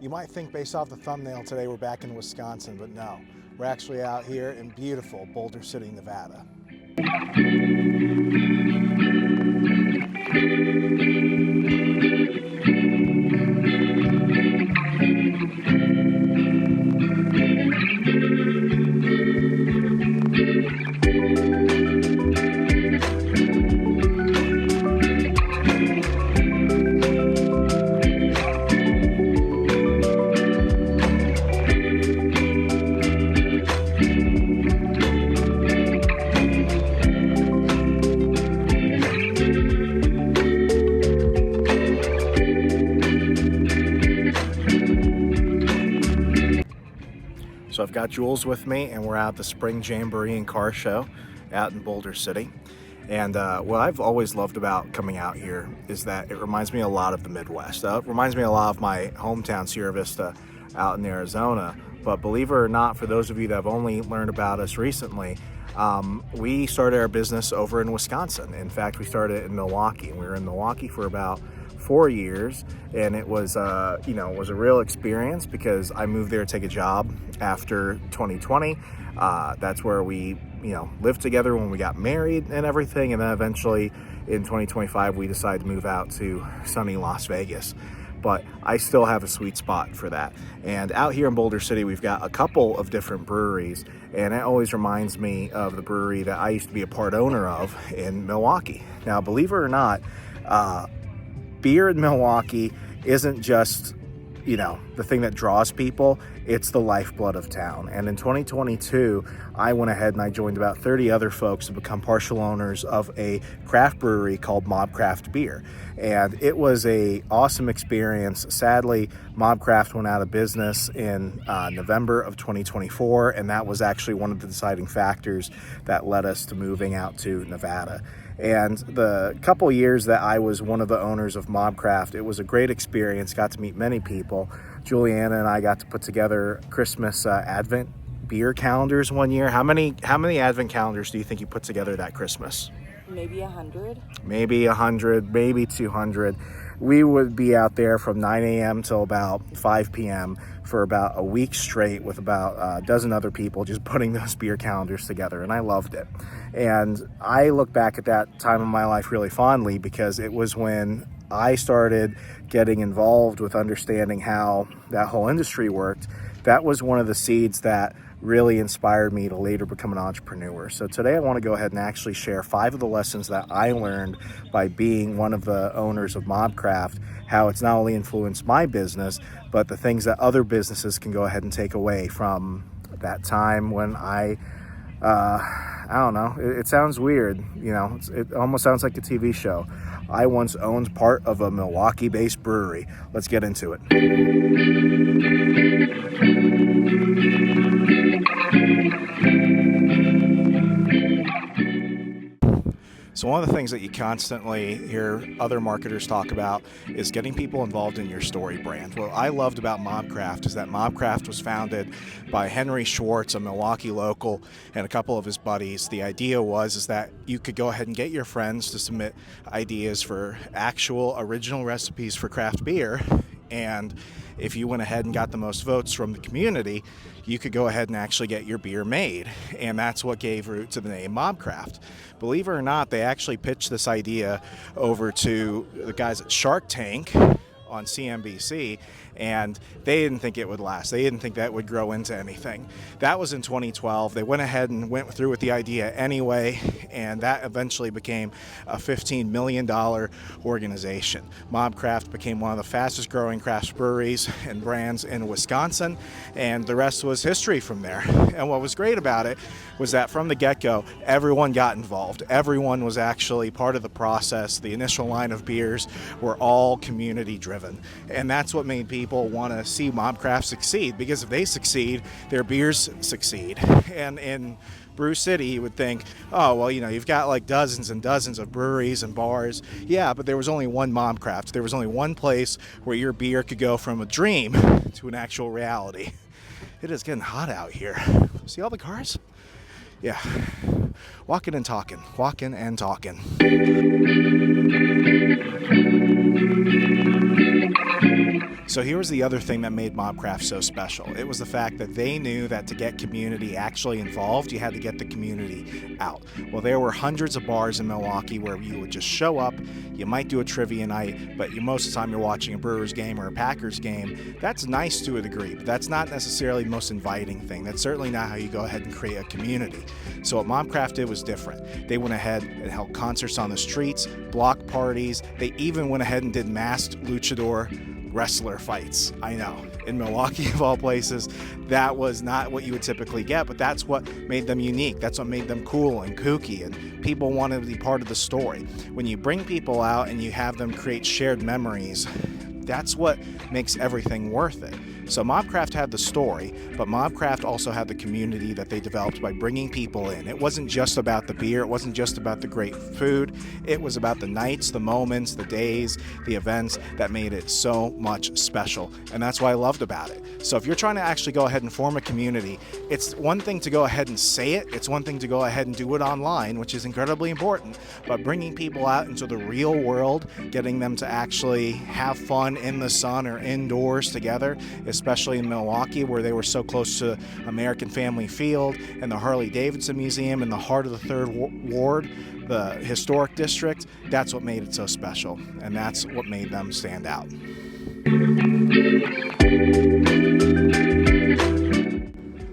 You might think based off the thumbnail today we're back in Wisconsin, but no. We're actually out here in beautiful Boulder City, Nevada. So I've got Jules with me, and we're out at the Spring Jamboree and Car Show out in Boulder City. And what I've always loved about coming out here is that it reminds me a lot of the Midwest. It reminds me a lot of my hometown, Sierra Vista, out in Arizona. But believe it or not, for those of you that have only learned about us recently, we started our business over in Wisconsin. In fact, we started in Milwaukee. We were in Milwaukee for about 4 years, and it was it was a real experience because I moved there to take a job after 2020. That's where we lived together when we got married and everything, and then eventually in 2025 we decided to move out to sunny Las Vegas. But I still have a sweet spot for that. And out here in Boulder City, we've got a couple of different breweries, and it always reminds me of the brewery that I used to be a part owner of in Milwaukee. Now, believe it or not, beer in Milwaukee isn't just, the thing that draws people. It's the lifeblood of town. And in 2022, I went ahead and I joined about 30 other folks to become partial owners of a craft brewery called MobCraft Beer. And it was a awesome experience. Sadly, MobCraft went out of business in November of 2024, and that was actually one of the deciding factors that led us to moving out to Nevada. And the couple years that I was one of the owners of MobCraft, it was a great experience. Got to meet many people. Juliana and I got to put together Christmas Advent beer calendars one year. How many Advent calendars do you think you put together that Christmas? Maybe 100. Maybe 100, maybe 200. We would be out there from 9 a.m. till about 5 p.m. for about a week straight with about a dozen other people just putting those beer calendars together, and I loved it. And I look back at that time of my life really fondly because it was when I started getting involved with understanding how that whole industry worked. That was one of the seeds that really inspired me to later become an entrepreneur. So today I want to go ahead and actually share 5 of the lessons that I learned by being one of the owners of MobCraft, how it's not only influenced my business, but the things that other businesses can go ahead and take away from that time when I don't know, it sounds weird, it almost sounds like a TV show. I once owned part of a Milwaukee-based brewery. Let's get into it. So one of the things that you constantly hear other marketers talk about is getting people involved in your story brand. What I loved about MobCraft is that MobCraft was founded by Henry Schwartz, a Milwaukee local, and a couple of his buddies. The idea was that you could go ahead and get your friends to submit ideas for actual original recipes for craft beer, and if you went ahead and got the most votes from the community, you could go ahead and actually get your beer made. And that's what gave root to the name MobCraft. Believe it or not, they actually pitched this idea over to the guys at Shark Tank on CNBC, and they didn't think it would last. They didn't think that would grow into anything. That was in 2012. They went ahead and went through with the idea anyway, and that eventually became a $15 million organization. MobCraft became one of the fastest growing craft breweries and brands in Wisconsin, and the rest was history from there. And what was great about it was that from the get-go, everyone got involved. Everyone was actually part of the process. The initial line of beers were all community driven. And that's what made people want to see MobCraft succeed, because if they succeed, their beers succeed. And in Brew City, you would think, oh, well, you've got like dozens and dozens of breweries and bars. Yeah, but there was only one MobCraft. There was only one place where your beer could go from a dream to an actual reality. It is getting hot out here. See all the cars? Yeah. Walking and talking. Walking and talking. So here was the other thing that made MobCraft so special. It was the fact that they knew that to get community actually involved, you had to get the community out. Well, there were hundreds of bars in Milwaukee where you would just show up, you might do a trivia night, but most of the time you're watching a Brewers game or a Packers game. That's nice to a degree, but that's not necessarily the most inviting thing. That's certainly not how you go ahead and create a community. So what MobCraft did was different. They went ahead and held concerts on the streets, block parties. They even went ahead and did masked luchador wrestler fights. I know, in Milwaukee of all places, that was not what you would typically get, but that's what made them unique. That's what made them cool and kooky, and people wanted to be part of the story. When you bring people out and you have them create shared memories, that's what makes everything worth it. So MobCraft had the story, but MobCraft also had the community that they developed by bringing people in. It wasn't just about the beer, it wasn't just about the great food, it was about the nights, the moments, the days, the events that made it so much special. And that's what I loved about it. So if you're trying to actually go ahead and form a community, it's one thing to go ahead and say it, it's one thing to go ahead and do it online, which is incredibly important, but bringing people out into the real world, getting them to actually have fun in the sun or indoors together, especially in Milwaukee where they were so close to American Family Field and the Harley-Davidson Museum in the heart of the 3rd Ward, the historic district. That's what made it so special, and that's what made them stand out.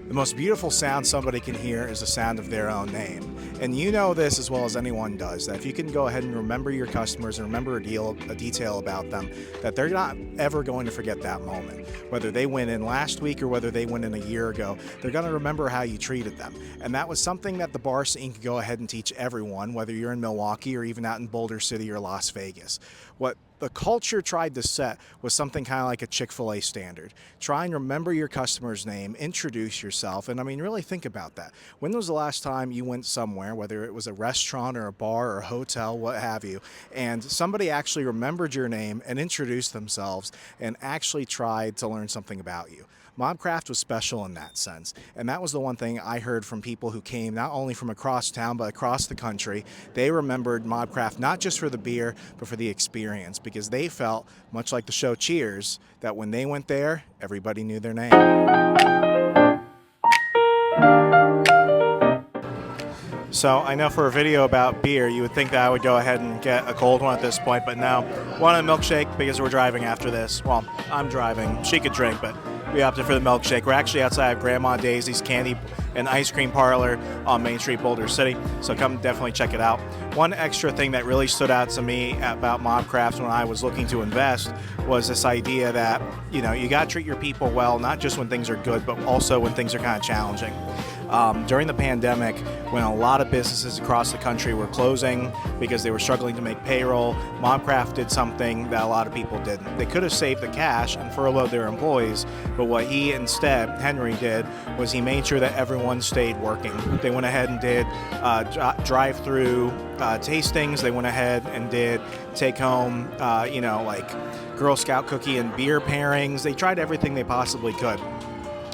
The most beautiful sound somebody can hear is the sound of their own name. And you know this as well as anyone does, that if you can go ahead and remember your customers and remember a detail about them, that they're not ever going to forget that moment. Whether they went in last week or whether they went in a year ago, they're going to remember how you treated them. And that was something that the bar scene could go ahead and teach everyone, whether you're in Milwaukee or even out in Boulder City or Las Vegas. What the culture tried to set was something kind of like a Chick-fil-A standard. Try and remember your customer's name, introduce yourself, and I mean, really think about that. When was the last time you went somewhere, whether it was a restaurant or a bar or a hotel, what have you, and somebody actually remembered your name and introduced themselves and actually tried to learn something about you? MobCraft was special in that sense, and that was the one thing I heard from people who came not only from across town but across the country. They remembered MobCraft not just for the beer but for the experience, because they felt, much like the show Cheers, that when they went there, everybody knew their name. So I know for a video about beer, you would think that I would go ahead and get a cold one at this point, but no. Want a milkshake because we're driving after this. Well, I'm driving. She could drink, but we opted for the milkshake. We're actually outside of Grandma Daisy's Candy and Ice Cream Parlor on Main Street, Boulder City, so come definitely check it out. One extra thing that really stood out to me about MobCraft when I was looking to invest was this idea that, you know, you got to treat your people well, not just when things are good, but also when things are kind of challenging. During the pandemic, when a lot of businesses across the country were closing because they were struggling to make payroll, MobCraft did something that a lot of people didn't. They could have saved the cash and furloughed their employees, but what he instead, Henry, did was he made sure that everyone stayed working. They went ahead and did drive-through tastings. They went ahead and did take-home, like Girl Scout cookie and beer pairings. They tried everything they possibly could.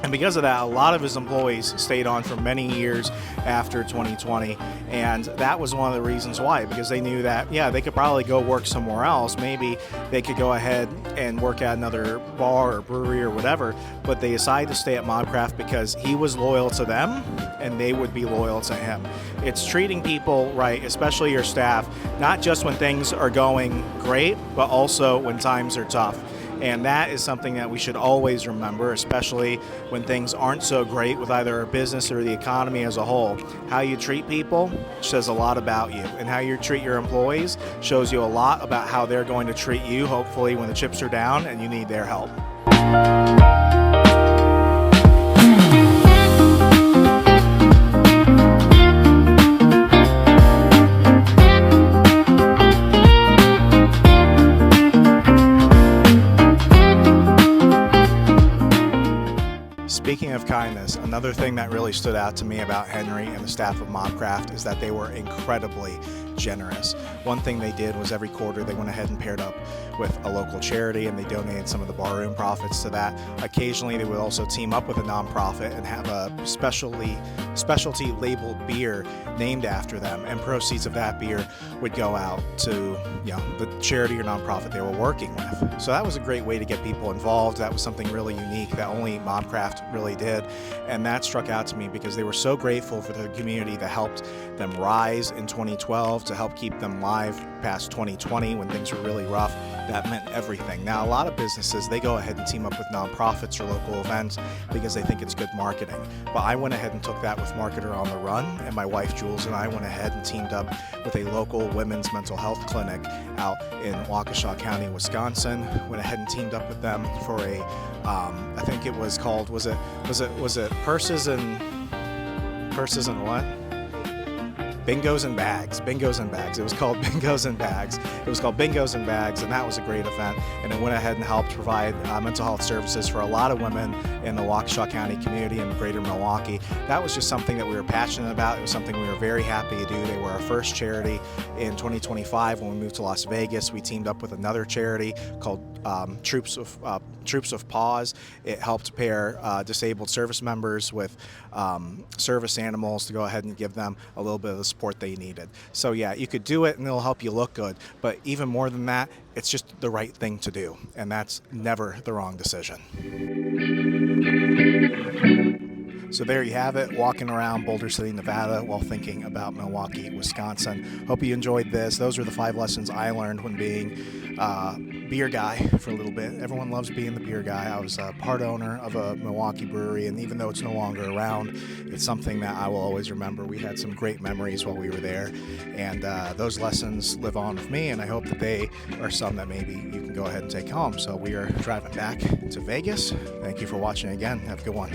And because of that, a lot of his employees stayed on for many years after 2020. And that was one of the reasons why, because they knew that, yeah, they could probably go work somewhere else. Maybe they could go ahead and work at another bar or brewery or whatever. But they decided to stay at MobCraft because he was loyal to them and they would be loyal to him. It's treating people right, especially your staff, not just when things are going great, but also when times are tough. And that is something that we should always remember, especially when things aren't so great with either our business or the economy as a whole. How you treat people says a lot about you, and how you treat your employees shows you a lot about how they're going to treat you, hopefully, when the chips are down and you need their help. Speaking of kindness, another thing that really stood out to me about Henry and the staff of MobCraft is that they were incredibly generous. One thing they did was every quarter they went ahead and paired up with a local charity, and they donated some of the barroom profits to that. Occasionally they would also team up with a nonprofit and have a specialty labeled beer named after them, and proceeds of that beer would go out to the charity or nonprofit they were working with. So that was a great way to get people involved. That was something really unique that only MobCraft really did, and that struck out to me because they were so grateful for the community that helped them rise in 2012 to help keep them live past 2020 when things were really rough. That meant everything. Now, a lot of businesses, they go ahead and team up with nonprofits or local events because they think it's good marketing. But I went ahead and took that with Marketer on the Run, and my wife Jules and I went ahead and teamed up with a local women's mental health clinic out in Waukesha County, Wisconsin. Went ahead and teamed up with them for a, I think it was called, was it purses and what? Bingos and Bags. It was called Bingos and Bags. And that was a great event. And it went ahead and helped provide mental health services for a lot of women in the Waukesha County community and greater Milwaukee. That was just something that we were passionate about. It was something we were very happy to do. They were our first charity in 2025 when we moved to Las Vegas. We teamed up with another charity called Troops of Paws. It helped pair disabled service members with service animals to go ahead and give them a little bit of the support they needed. So yeah, you could do it and it'll help you look good, but even more than that, it's just the right thing to do, and that's never the wrong decision. So there you have it, walking around Boulder City, Nevada while thinking about Milwaukee, Wisconsin. Hope you enjoyed this. Those are the 5 lessons I learned when being beer guy for a little bit. Everyone loves being the beer guy. I was a part owner of a Milwaukee brewery, and even though it's no longer around, it's something that I will always remember. We had some great memories while we were there, and those lessons live on with me, and I hope that they are some that maybe you can go ahead and take home. So we are driving back to Vegas. Thank you for watching again. Have a good one.